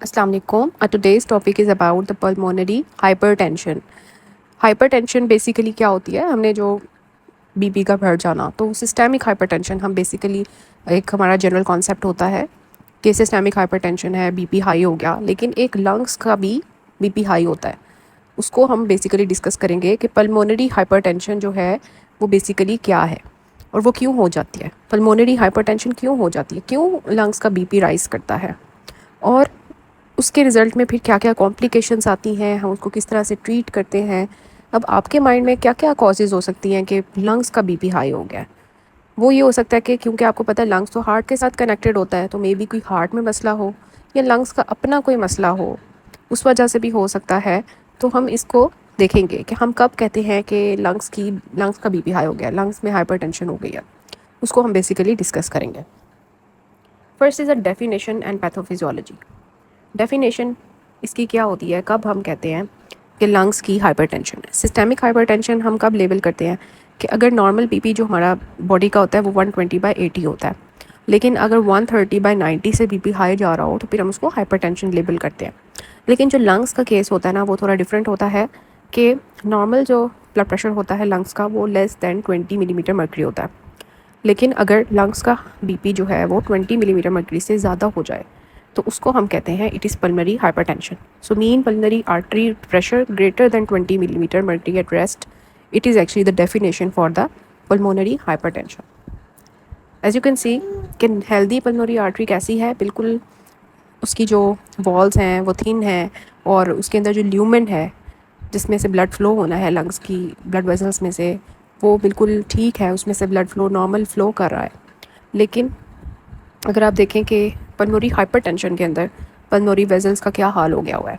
Assalamu alaikum. Today's topic is about the pulmonary hypertension. Hypertension basically क्या होती है, हमने जो बीपी का बढ़ जाना, तो सिस्टेमिक हाइपरटेंशन हम बेसिकली एक हमारा जनरल कॉन्सेप्ट होता है कि सिस्टेमिक हाइपरटेंशन है, बीपी हाई हो गया, लेकिन एक लंग्स का भी बीपी हाई होता है। उसको हम बेसिकली डिस्कस करेंगे कि पल्मोनरी हाइपरटेंशन जो है वो बेसिकली क्या है और वो क्यों हो जाती है। पल्मोनरी हाइपरटेंशन क्यों हो जाती है, क्यों लंग्स का बीपी राइज करता है और उसके रिज़ल्ट में फिर क्या क्या कॉम्प्लिकेशंस आती हैं, हम उसको किस तरह से ट्रीट करते हैं। अब आपके माइंड में क्या क्या कॉजेज़ हो सकती हैं कि लंग्स का बीपी हाई हो गया है। वो ये हो सकता है कि क्योंकि आपको पता है लंग्स तो हार्ट के साथ कनेक्टेड होता है, तो मे बी कोई हार्ट में मसला हो या लंग्स का अपना कोई मसला हो, उस वजह से भी हो सकता है। तो हम इसको देखेंगे कि हम कब कहते हैं कि लंग्स का बीपी हाई हो गया, लंग्स में हाइपरटेंशन हो गई है, उसको हम बेसिकली डिस्कस करेंगे। First is a definition and pathophysiology. Definition इसकी क्या होती है, कब हम कहते हैं कि लंग्स की हाइपरटेंशन है। सिस्टेमिक हाइपरटेंशन हम कब लेबल करते हैं कि अगर नॉर्मल बीपी जो हमारा बॉडी का होता है वो 120/80 होता है, लेकिन अगर 130/90 से बीपी हाई जा रहा हो तो फिर हम उसको हाइपरटेंशन लेबल करते हैं। लेकिन जो लंग्स का केस होता है ना, वो थोड़ा डिफरेंट होता है कि नॉर्मल जो ब्लड प्रेशर होता है लंग्स का वो लेस दैन 20 मिलीमीटर मर्करी होता है, लेकिन अगर लंग्स का बीपी जो है वो 20 मिलीमीटर मर्करी से ज़्यादा हो जाए तो उसको हम कहते हैं it is pulmonary hypertension. So mean pulmonary artery pressure greater than 20 millimetre mercury at rest, it is actually the definition for the pulmonary hypertension. As you can see कि हेल्दी पल्मोनरी आर्टरी कैसी है, बिल्कुल उसकी जो walls हैं वो thin है और उसके अंदर जो ल्यूमेन है जिसमें से ब्लड फ्लो होना है लंग्स की ब्लड वेसल्स में से, वो बिल्कुल ठीक है, उसमें से ब्लड फ्लो नॉर्मल फ्लो कर रहा है। लेकिन अगर आप देखें कि पल्मोनरी हाइपरटेंशन के अंदर पल्मोनरी वेसल्स का क्या हाल हो गया हुआ है,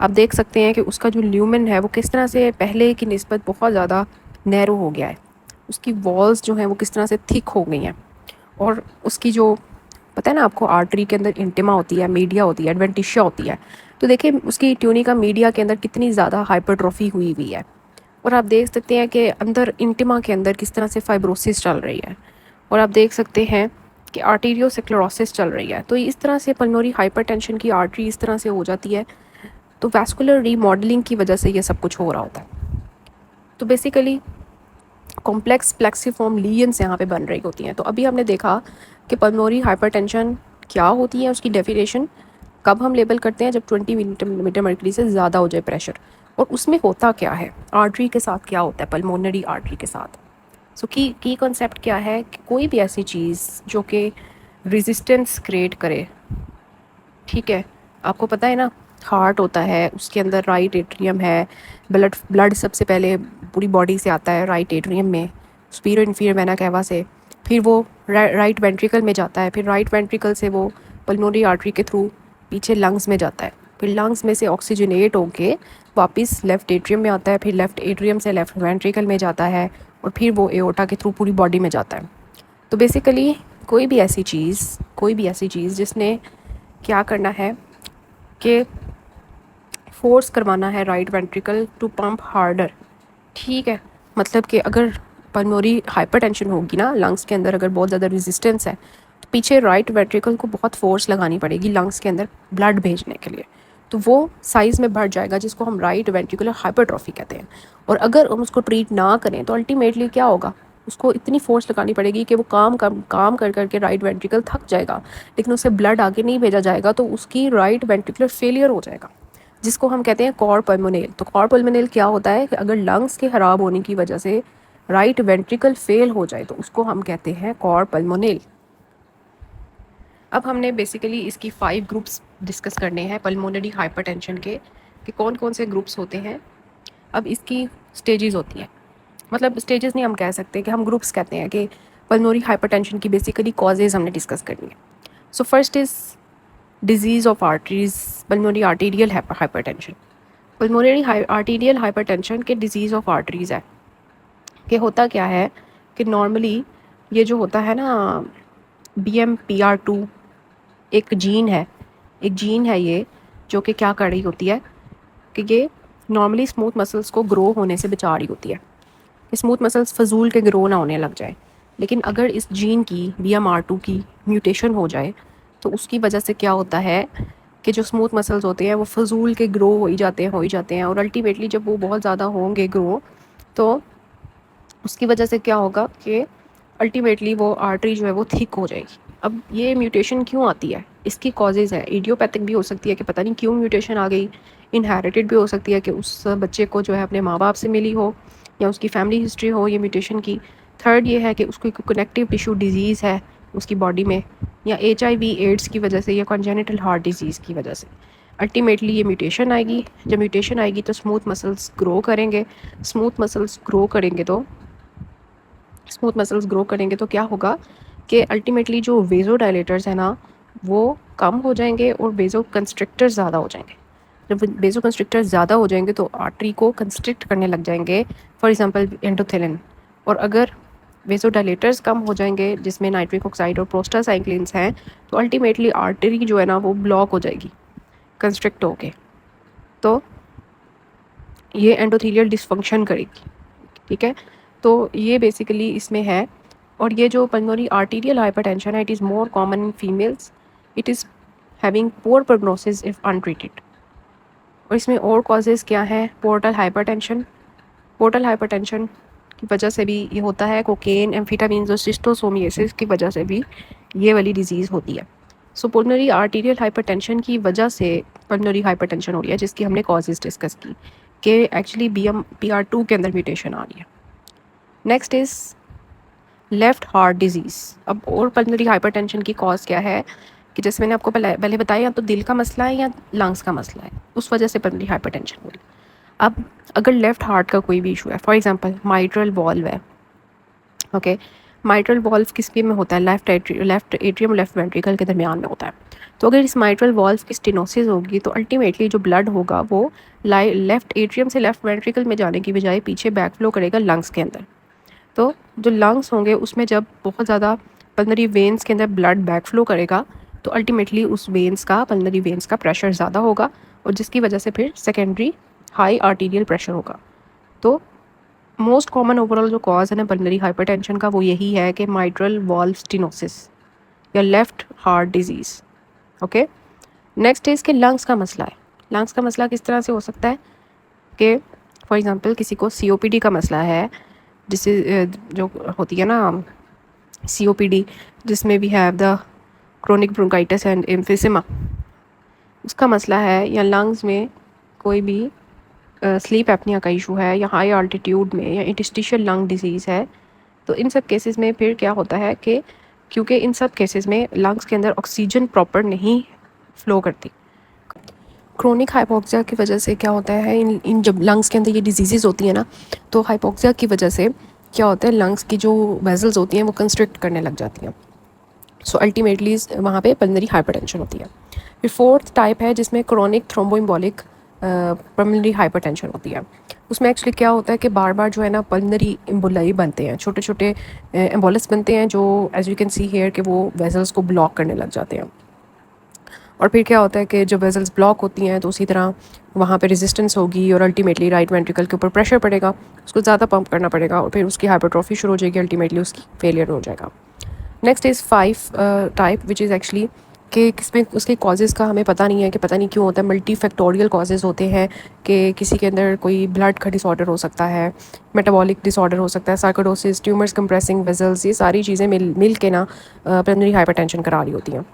आप देख सकते हैं कि उसका जो ल्यूमेन है वो किस तरह से पहले की निस्बत बहुत ज़्यादा नैरो हो गया है। उसकी वॉल्स जो हैं वो किस तरह से थिक हो गई हैं, और उसकी जो पता है ना आपको, आर्टरी के अंदर इंटिमा होती है, मीडिया होती है, एडवेंटिशिया होती है, तो देखिए उसकी ट्यूनिका मीडिया के अंदर कितनी ज़्यादा हाइपरट्रॉफी हुई हुई है। और आप देख सकते हैं कि अंदर इंटिमा के अंदर किस तरह से फाइब्रोसिस चल रही है, और आप देख सकते हैं कि आर्टीरियोस्क्लेरोसिस चल रही है। तो इस तरह से पल्मोनरी हाइपरटेंशन की आर्टरी इस तरह से हो जाती है, तो वैस्कुलर रीमॉडलिंग की वजह से ये सब कुछ हो रहा होता है। तो बेसिकली कॉम्प्लेक्स प्लेक्सिफॉर्म लीजन्स यहाँ पे बन रही होती हैं। तो अभी हमने देखा कि पल्मोनरी हाइपरटेंशन क्या होती है, उसकी डेफिनेशन कब हम लेबल करते हैं, जब 20 मिलीमीटर मर्करी से ज़्यादा हो जाए प्रेशर, और उसमें होता क्या है, आर्टरी के साथ क्या होता है, पल्मोनरी आर्टरी के साथ। सो की कॉन्सेप्ट क्या है कि कोई भी ऐसी चीज़ जो कि रेजिस्टेंस क्रिएट करे, ठीक है, आपको पता है ना, हार्ट होता है, उसके अंदर राइट एट्रियम है, ब्लड ब्लड सबसे पहले पूरी बॉडी से आता है राइट एट्रियम में, सुपीरियर इन्फीरियर वेना कैवा से, फिर वो राइट वेंट्रिकल में जाता है, फिर राइट वेंट्रिकल से वो पल्मोनरी आर्टरी के थ्रू पीछे लंग्स में जाता है, फिर लंग्स में से ऑक्सीजनेट होके वापस लेफ़्ट एट्रियम में आता है, फिर लेफ़्ट एट्रियम से लेफ़्ट वेंट्रिकल में जाता है, और फिर वो एओर्टा के थ्रू पूरी बॉडी में जाता है। तो बेसिकली कोई भी ऐसी चीज़ जिसने क्या करना है कि फोर्स करवाना है right ventricle to pump harder, ठीक है, मतलब कि अगर पल्मोनरी हाइपरटेंशन होगी ना लंग्स के अंदर, अगर बहुत ज़्यादा रेजिस्टेंस है, तो पीछे राइट वेंट्रिकल को बहुत फोर्स लगानी पड़ेगी लंग्स के अंदर ब्लड भेजने के लिए, तो वो साइज़ में बढ़ जाएगा, जिसको हम राइट वेंट्रिकुलर हाइपरट्रॉफी कहते हैं। और अगर हम उसको ट्रीट ना करें तो अल्टीमेटली क्या होगा, उसको इतनी फोर्स लगानी पड़ेगी कि वो काम कर करके राइट वेंट्रिकल थक जाएगा, लेकिन उसे ब्लड आगे नहीं भेजा जाएगा, तो उसकी राइट वेंट्रिकुलर फेलियर हो जाएगा, जिसको हम कहते हैं कॉर पल्मोनेल। तो कॉर पल्मोनेल क्या होता है कि अगर लंग्स के ख़राब होने की वजह से राइट वेंट्रिकल फेल हो जाए तो उसको हम कहते हैं कॉर पल्मोनेल। अब हमने बेसिकली इसकी 5 ग्रुप्स डिस्कस करने हैं पल्मोनरी हाइपरटेंशन के, कि कौन कौन से ग्रुप्स होते हैं। अब इसकी स्टेजेस होती हैं, मतलब स्टेजेस नहीं हम कह सकते, कि हम ग्रुप्स कहते हैं कि पल्मोनरी हाइपरटेंशन की बेसिकली कॉजेज़ हमने डिस्कस करनी है। So first is disease of arteries, pulmonary arterial hypertension. Pulmonary arterial hypertension के डिजीज़ ऑफ आर्टरीज़ है कि होता क्या है कि नॉर्मली ये जो होता है ना, BMPR2 एक जीन है ये, जो कि क्या कर रही होती है कि ये नॉर्मली स्मूथ मसल्स को ग्रो होने से बचा रही होती है, स्मूथ मसल्स फजूल के ग्रो ना होने लग जाए। लेकिन अगर इस जीन की BMR2 की म्यूटेशन हो जाए तो उसकी वजह से क्या होता है कि जो स्मूथ मसल्स होते हैं वो फजूल के ग्रो हो ही जाते हैं और अल्टीमेटली जब वो बहुत ज़्यादा होंगे ग्रो, तो उसकी वजह से क्या होगा कि अल्टीमेटली वो आर्टरी जो है वो थिक हो जाएगी। अब ये म्यूटेशन क्यों आती है, इसकी कॉजेज़ है, इडियोपैथिक भी हो सकती है कि पता नहीं क्यों म्यूटेशन आ गई, इनहेरिटेड भी हो सकती है कि उस बच्चे को जो है अपने माँ बाप से मिली हो या उसकी फैमिली हिस्ट्री हो ये म्यूटेशन की। थर्ड ये है कि उसको कनेक्टिव टिश्यू डिजीज़ है उसकी बॉडी में, या HIV एड्स की वजह से या कॉन्जेनिटल हार्ट डिजीज़ की वजह से अल्टीमेटली ये म्यूटेशन आएगी। जब म्यूटेशन आएगी तो स्मूथ मसल्स ग्रो करेंगे, स्मूथ मसल्स ग्रो करेंगे तो क्या होगा कि अल्टीमेटली जो वेज़ो डायलेटर्स हैं ना वो कम हो जाएंगे और वेज़ो कंस्ट्रिक्टर्स ज़्यादा हो जाएंगे। जब वेज़ो कंस्ट्रिक्टर्स ज़्यादा हो जाएंगे तो आर्टरी को कंस्ट्रिक्ट करने लग जाएंगे, फॉर एग्जांपल एंडोथेलिन। और अगर वेज़ो डायलेटर्स कम हो जाएंगे जिसमें नाइट्रिक ऑक्साइड और प्रोस्टासाइक्लिन्स हैं, तो अल्टीमेटली आर्टरी जो है ना वो ब्लॉक हो जाएगी कंस्ट्रिक्ट होके, तो ये एंडोथेलियल डिसफंक्शन करेगी। ठीक है, तो ये बेसिकली इसमें है। और ये जो पल्मोनरी आर्टीरियल हाइपरटेंशन है, it is more common in females, it is having poor prognosis if untreated. और इसमें और कॉजेज़ क्या हैं, पोर्टल हाइपरटेंशन, पोर्टल हाइपरटेंशन की वजह से भी ये होता है, कोकेन, एम्फेटामिन्स और सिस्टोसोमियासिस की वजह से भी ये वाली डिजीज़ होती है। सो पल्मोनरी आर्टीरियल हाइपरटेंशन की वजह से पल्मोनरी हाइपरटेंशन हो रही है, जिसकी हमने कॉजेज़ डिस्कस की कि एक्चुअली BMPR2 के अंदर म्यूटेशन आ रही है। Next is left heart disease. अब और पल्मोनरी हाइपरटेंशन की कॉज क्या है कि जैसे मैंने आपको पहले बताया, या तो दिल का मसला है या लंग्स का मसला है, उस वजह से पल्मोनरी हाइपरटेंशन हो रही है। अब अगर लेफ़्ट हार्ट का कोई भी इशू है, फॉर एग्जांपल माइट्रल वॉल्व है, ओके, माइट्रल वॉल्व किसके में होता है, लेफ़्ट एट्रियम लेफ़्ट वेंट्रिकल के दरमियान में होता है। तो अगर इस माइट्रल वॉल्व की स्टेनोसिस होगी तो अल्टीमेटली जो ब्लड होगा वो लेफ़्ट एट्रियम से लेफ़्ट वेंट्रिकल में जाने की बजाय पीछे बैक फ्लो करेगा लंग्स के अंदर। तो जो लंग्स होंगे उसमें जब बहुत ज़्यादा पल्मोनरी वेन्स के अंदर ब्लड बैक फ्लो करेगा तो अल्टीमेटली उस वेन्स का, पल्मोनरी वेन्स का प्रेशर ज़्यादा होगा और जिसकी वजह से फिर सेकेंडरी हाई आर्टीरियल प्रेशर होगा। तो मोस्ट कॉमन ओवरऑल जो कॉज है ना पल्मोनरी हाइपरटेंशन का वो यही है कि माइट्रल वॉल्व स्टेनोसिस या left heart disease. Okay, next is कि लंग्स का मसला है। लंग्स का मसला किस तरह से हो सकता है कि फॉर एग्जांपल किसी को COPD का मसला है, जिससे जो होती है ना COPD, जिसमें भी have the chronic bronchitis and emphysema, उसका मसला है, या लंग्स में कोई भी स्लीप एपनिया का इशू है, या हाई अल्टीट्यूड में, या इंटरस्टिशियल लंग डिजीज़ है, तो इन सब केसेस में फिर क्या होता है कि क्योंकि इन सब केसेस में लंग्स के अंदर ऑक्सीजन प्रॉपर नहीं फ्लो करती। क्रोनिक हाइपोक्सिया की वजह से क्या होता है, इन जब लंग्स के अंदर ये डिजीज़ होती है ना, तो हाइपोक्सिया की वजह से क्या होता है, लंग्स की जो वेजल्स होती हैं वो कंस्ट्रिक्ट करने लग जाती हैं। सो अल्टीमेटली वहाँ पे पल्मोनरी हाइपरटेंशन होती है। फिर फोर्थ टाइप है जिसमें क्रोनिक थ्रोम्बोएम्बोलिक पल्मोनरी हाइपरटेंशन होती है। उसमें एक्चुअली क्या होता है कि बार बार जो है ना पल्मोनरी एम्बोलाई बनते हैं, छोटे छोटे एम्बोलस बनते हैं जो as you can see here कि वो वेजल्स को ब्लॉक करने लग जाते हैं। और फिर क्या होता है कि जब वेजल्स ब्लॉक होती हैं तो उसी तरह वहाँ पे रेजिस्टेंस होगी और अल्टीमेटली राइट वेंट्रिकल के ऊपर प्रेशर पड़ेगा, उसको ज़्यादा पंप करना पड़ेगा और फिर उसकी हाइपरट्रॉफी शुरू हो जाएगी, अल्टीमेटली उसकी फेलियर हो जाएगा। Next is 5 type which is actually कि किसमें उसके कॉजेज़ का हमें पता नहीं है कि पता नहीं क्यों होता है। मल्टी फैक्टोरियल कॉजेज़ होते हैं कि किसी के अंदर कोई ब्लड का डिसऑर्डर हो सकता है, मेटाबॉलिक डिसऑर्डर हो सकता है, सार्कोडोसिस, ट्यूमर्स कंप्रेसिंग वेजल्स, ये सारी चीज़ें मिल के ना पल्मोनरी हाइपरटेंशन करा रही होती हैं।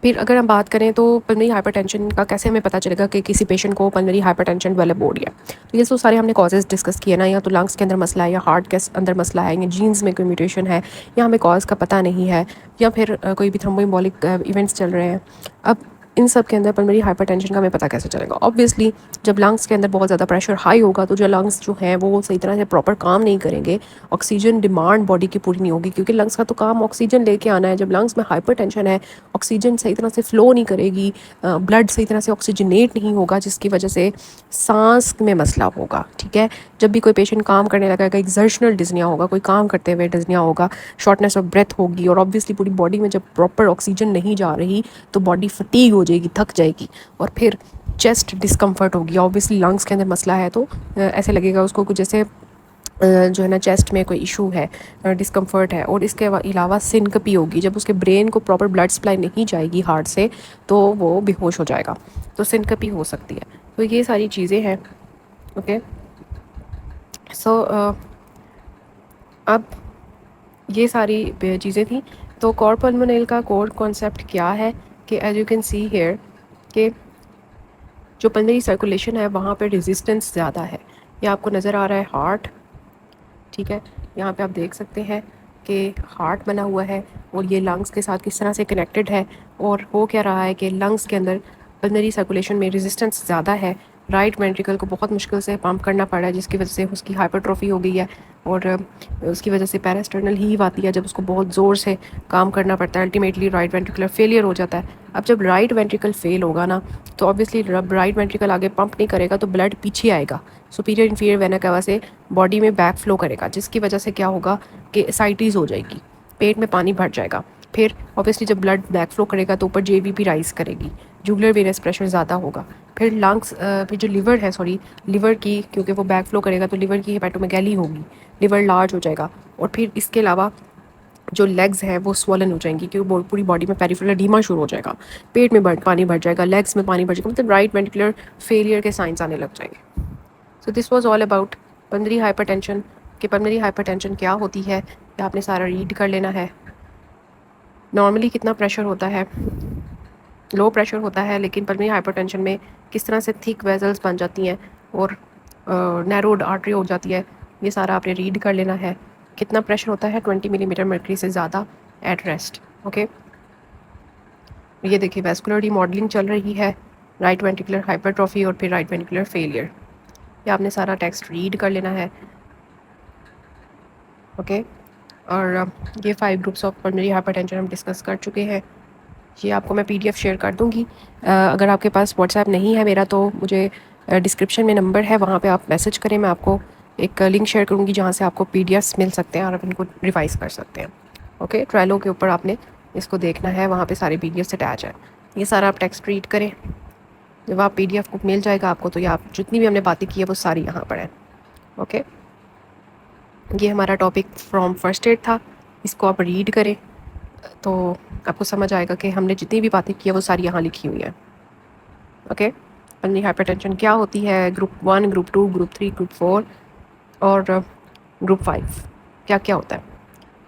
फिर अगर हम बात करें तो पल्मोनरी हाइपरटेंशन का कैसे हमें पता चलेगा कि किसी पेशेंट को पल्मोनरी हाइपरटेंशन डेवलप हो रही है, तो ये तो सारे हमने कॉजेज़ डिस्कस किए ना, या तो लंग्स के अंदर मसला है, या हार्ट के अंदर मसला है, या जीन्स में कोई म्यूटेशन है, या हमें कॉज का पता नहीं है, या फिर कोई भी थ्रोम्बोएम्बोलिक इवेंट्स चल रहे हैं। अब इन सब के अंदर पल्मोनरी हाइपरटेंशन का हमें पता कैसे चलेगा? ऑब्वियसली जब लंग्स के अंदर बहुत ज़्यादा प्रेशर हाई होगा तो जो लंग्स जो हैं वो सही तरह से प्रॉपर काम नहीं करेंगे, ऑक्सीजन डिमांड बॉडी की पूरी नहीं होगी, क्योंकि लंग्स का तो काम ऑक्सीजन लेके आना है। जब लंग्स में हाइपरटेंशन है, ऑक्सीजन सही तरह से फ़्लो नहीं करेगी, ब्लड सही तरह से ऑक्सीजनेट नहीं होगा, जिसकी वजह से सांस में मसला होगा। ठीक है, जब भी कोई पेशेंट काम करने लगेगा, एक्सर्शनल डिज़निया होगा, कोई काम करते हुए डिज़निया होगा, शॉर्टनेस ऑफ ब्रेथ होगी, और ऑब्वियसली पूरी बॉडी में जब प्रॉपर ऑक्सीजन नहीं जा रही तो बॉडी फटीग हो जाएगी, थक जाएगी, और फिर चेस्ट डिस्कम्फर्ट होगी। ऑब्वियसली लंग्स के अंदर मसला है तो ऐसे लगेगा उसको कुछ जैसे जो है ना चेस्ट में कोई इशू है, डिस्कम्फर्ट है, और इसके अलावा सिनकपी होगी, जब उसके ब्रेन को प्रॉपर ब्लड सप्लाई नहीं जाएगी हार्ट से तो वो बेहोश हो जाएगा, तो सिनकपी हो सकती है। तो ये सारी चीज़ें हैं। ओके, सो अब ये सारी चीज़ें थी। तो कोर पल्मोनल का कोर कॉन्सेप्ट क्या है कि as you can see here कि जो पल्मोनरी सर्कुलेशन है वहाँ पे रेजिस्टेंस ज़्यादा है। ये आपको नज़र आ रहा है हार्ट, ठीक है, यहाँ पे आप देख सकते हैं कि हार्ट बना हुआ है और ये लंग्स के साथ किस तरह से कनेक्टेड है। और हो क्या रहा है कि लंग्स के अंदर पल्मोनरी सर्कुलेशन में रेजिस्टेंस ज़्यादा है, राइट वेंट्रिकल को बहुत मुश्किल से पंप करना पड़ा है, जिसकी वजह से उसकी हाइपरट्रॉफी हो गई है और उसकी वजह से पैरास्टर्नल हीव आती है, जब उसको बहुत ज़ोर से काम करना पड़ता है, अल्टीमेटली राइट वेंट्रिकुलर फेलियर हो जाता है। अब जब राइट वेंट्रिकल फेल होगा ना, तो ऑब्वियसली राइट वेंट्रिकल आगे पंप नहीं करेगा तो ब्लड पीछे आएगा, सुपीरियर इन्फीरियर वेना कावा से बॉडी में बैक फ्लो करेगा, जिसकी वजह से क्या होगा कि एसाइटिस हो जाएगी, पेट में पानी भर जाएगा। फिर ऑब्वियसली जब ब्लड बैक फ्लो करेगा तो ऊपर जेबीपी राइज करेगी, जुगुलर वेनस प्रेशर ज़्यादा होगा। फिर लंग्स, फिर जो लिवर है, सॉरी लिवर की, क्योंकि वो बैक फ्लो करेगा तो लिवर की हेपेटोमेगैली होगी, लिवर लार्ज हो जाएगा। और फिर इसके अलावा जो लेग्स हैं वो स्वॉलन हो जाएंगी, क्योंकि पूरी बॉडी में पेरिफेरल एडीमा शुरू हो जाएगा, पेट में पानी भर जाएगा, लेग्स में पानी भर जाएगा, मतलब राइट वेंट्रिकुलर फेलियर के साइंस आने लग जाएंगे। So this was all about pulmonary hypertension कि पल्मोनरी हाइपरटेंशन क्या होती है, ये आपने सारा रीड कर लेना है। नॉर्मली कितना प्रेशर होता है, लो प्रेशर होता है, लेकिन पल्मोनरी हाइपरटेंशन में किस तरह से थिक वेजल्स बन जाती हैं और नैरोड आर्टरी हो जाती है, ये सारा आपने रीड कर लेना है। कितना प्रेशर होता है 20 मिलीमीटर मर्करी से ज़्यादा एट रेस्ट। ओके, ये देखिए वेस्कुलर रीमॉडलिंग चल रही है, राइट वेंट्रिकुलर हाइपरट्रॉफी और फिर राइट वेंट्रिकुलर फेलियर, ये आपने सारा टेक्स्ट रीड कर लेना है। ओके, और ये 5 ग्रुप्स ऑफ पल्मोनरी हाइपरटेंशन हम डिस्कस कर चुके हैं। ये आपको मैं पीडीएफ शेयर कर दूंगी। अगर आपके पास व्हाट्सएप नहीं है मेरा तो मुझे डिस्क्रिप्शन में नंबर है, वहाँ पे आप मैसेज करें, मैं आपको एक लिंक शेयर करूँगी जहाँ से आपको पीडीएफ्स मिल सकते हैं और आप इनको रिवाइज़ कर सकते हैं। ओके, ट्रायलो के ऊपर आपने इसको देखना है, वहाँ पे सारे पीडीएफ्स अटैच है। ये सारा आप टेक्स्ट रीड करें, जब आप पीडीएफ को मिल जाएगा आपको तो ये आप जितनी भी हमने बातें की है वो सारी यहाँ पर है। ओके, ये हमारा टॉपिक फ्रॉम फर्स्ट एड था, इसको आप रीड करें तो आपको समझ आएगा कि हमने जितनी भी बातें की है वो सारी यहाँ लिखी हुई है। ओके, पल्मोनरी हाइपरटेंशन क्या होती है, ग्रुप 1, ग्रुप 2, ग्रुप 3, ग्रुप 4 और ग्रुप 5 क्या क्या होता है।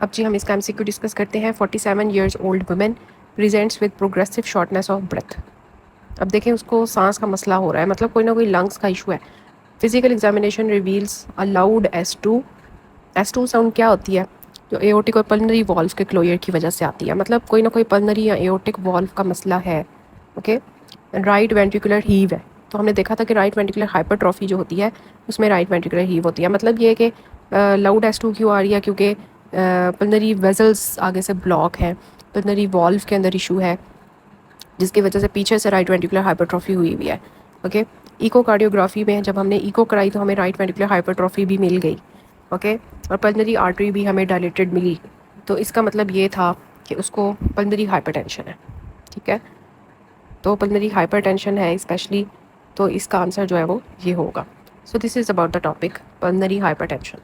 अब जी हम इसका एमसीक्यू डिस्कस करते हैं। 47 years old women presents with progressive shortness of breath. अब देखें उसको सांस का मसला हो रहा है, मतलब कोई ना कोई लंग्स का इशू है। Physical examination reveals a loud S2। S2 sound क्या होती है, जो एओर्टिक और पल्मोनरी वॉल्व के क्लोयर की वजह से आती है, मतलब कोई ना कोई पल्मोनरी या एओर्टिक वॉल्व का मसला है। ओके, राइट वेंट्रिकुलर हीव है, तो हमने देखा था कि राइट वेंट्रिकुलर हाइपरट्रॉफी जो होती है उसमें राइट वेंट्रिकुलर हीव होती है। मतलब ये है कि लाउड S2 क्यों आ रही है, क्योंकि पल्मोनरी वेजल्स आगे से ब्लॉक है, पल्मोनरी वॉल्व के अंदर इशू है, जिसकी वजह से पीछे से राइट वेंट्रिकुलर हाइपरट्रॉफी हुई हुई है। ओके, इकोकार्डियोग्राफी में जब हमने इको कराई तो हमें राइट वेंट्रिकुलर हाइपरट्रॉफी भी मिल गई। ओके, और पल्मोनरी आर्टरी भी हमें डायलेटेड मिली, तो इसका मतलब ये था कि उसको पल्मोनरी हाइपरटेंशन है। ठीक है, तो पल्मोनरी हाइपरटेंशन है स्पेशली, तो इसका आंसर जो है वो ये होगा। So this is about the topic pulmonary hypertension.